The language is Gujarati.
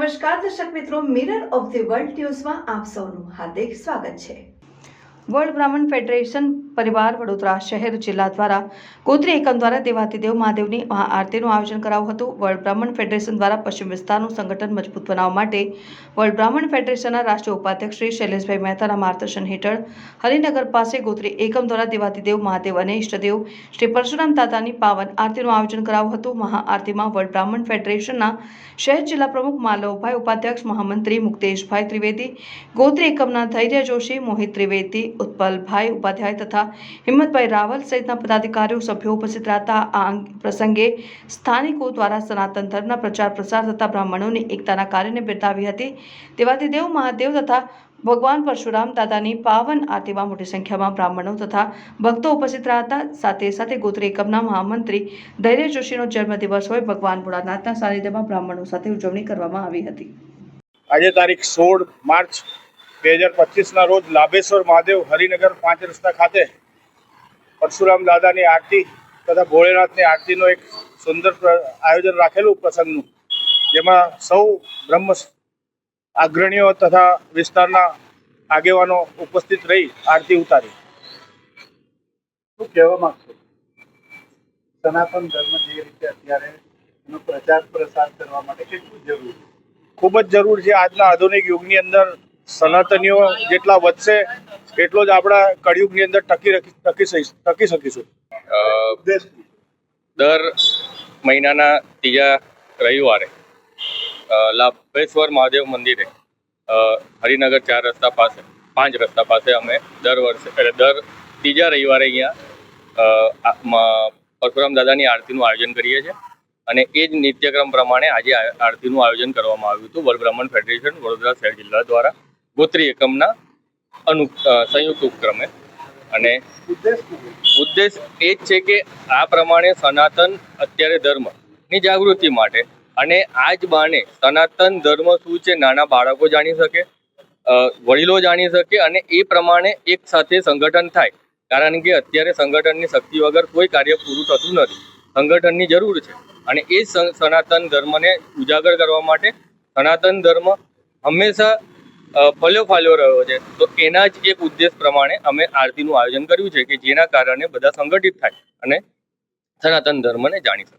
નમસ્કાર દર્શક મિત્રો, મિરર ઓફ ધી વર્લ્ડ ન્યૂઝમાં આપ સૌનું હાર્દિક સ્વાગત છે। વર્લ્ડ બ્રાહ્મણ ફેડરેશન પરિવાર વડોદરા શહેર જિલ્લા દ્વારા ગોત્રી એકમ દ્વારા દેવાતિદેવ મહાદેવની મહાઆરતીનું આયોજન કરાયું હતું। વર્લ્ડ બ્રાહ્મણ ફેડરેશન દ્વારા પશ્ચિમ વિસ્તારનું સંગઠન મજબૂત બનાવવા માટે વર્લ્ડ બ્રાહ્મણ ફેડરેશનના રાષ્ટ્રીય ઉપાધ્યક્ષ શ્રી શૈલેષભાઈ મહેતાના માર્ગદર્શન હેઠળ હરિનગર પાસે ગોત્રી એકમ દ્વારા દેવાતિદેવ મહાદેવ અને ઇષ્ટદેવ શ્રી પરશુરામ દાદાની પાવન આરતીનું આયોજન કરાયું હતું। મહાઆરતીમાં વર્લ્ડ બ્રાહ્મણ ફેડરેશનના શહેર જિલ્લા પ્રમુખ માલવભાઈ, ઉપાધ્યક્ષ મહામંત્રી મુક્તેશભાઈ ત્રિવેદી, ગોત્રી એકમના ધૈર્ય જોશી, મોહિત ત્રિવેદી, उत्पलभाई उपाध्याय तथा हिम्मतभाई रावल सहित पदाधिकारियों सभ्यों उपस्थित रहता। आ प्रसंगे स्थानिकों द्वारा सनातन धर्म प्रचार प्रसार तथा ब्राह्मणों ने एकता कार्य ने बिरदावी हती। देवादिदेव महादेव तथा भगवान परशुराम दादा की पावन आरती में मोटी संख्या में ब्राह्मणों तथा भक्तों उपस्थित रहता। साथे साथे गोत्री एकमना महामंत्री धैर्य जोशी जन्मदिवस होय भगवान भोलानाथना सानिध्य में ब्राह्मणों साथे उजवणी करवामां आवी हती। आज तारीख 16 मार्च 2025 ना रोज लाभेश्वर महादेव हरिनगर 5 रस्ता खाते परशुराम दादा की आरती तथा भोलेनाथ की आरती नो एक सुंदर आयोजन राखेलू प्रसंगनु, जेमां सौ ब्रह्म अग्रणीओ तथा विस्तारना आगेवानो उपस्थित रही आरती उतारी। શું કહેવા માંગશો? સનાતન ધર્મ જે રીતે અત્યારે એનો પ્રચાર પ્રસાર કરવા માટે કેટલું જરૂરી છે? खूब ज जरूर है। आजना आधुनिक युगनी अंदर सनातनीओ जेटला वधशे એટલો જ આપણા કળિયુગની અંદર ટકી શકીશું। દર મહિનાના ત્રીજા રવિવારે લાભેશ્વર મહાદેવ મંદિરે હરિનગર 5 રસ્તા પાસે અમે દર વર્ષે દર ત્રીજા રવિવારે અહીંયા પરશુરામ દાદાની આરતીનું આયોજન કરીએ છીએ અને એ જ નિત્યક્રમ પ્રમાણે આજે આરતીનું આયોજન કરવામાં આવ્યું હતું। વર્લ્ડ બ્રાહ્મણ ફેડરેશન વડોદરા શહેર જિલ્લા દ્વારા ગોત્રી એકમના સંયુક્ત ઉપક્રમે અને ઉદ્દેશ એ જ છે કે આ પ્રમાણે સનાતન અત્યારે ધર્મની જાગૃતિ માટે અને આ જ બાને સનાતન ધર્મ શું છે નાના બાળકો જાણી શકે, વડીલો જાણી શકે અને એ પ્રમાણે એક સાથે સંગઠન થાય, કારણ કે અત્યારે સંગઠનની શક્તિ વગર કોઈ કાર્ય પૂરું થતું નથી। સંગઠનની જરૂર છે અને એ સનાતન ધર્મને ઉજાગર કરવા માટે સનાતન ધર્મ હંમેશા ફાલ્યો રહ્યો છે, તો એના જ એક ઉદ્દેશ પ્રમાણે અમે આરતીનું આયોજન કર્યું છે કે જેના કારણે બધા સંગઠિત થાય અને સનાતન ધર્મને જાણી શકે।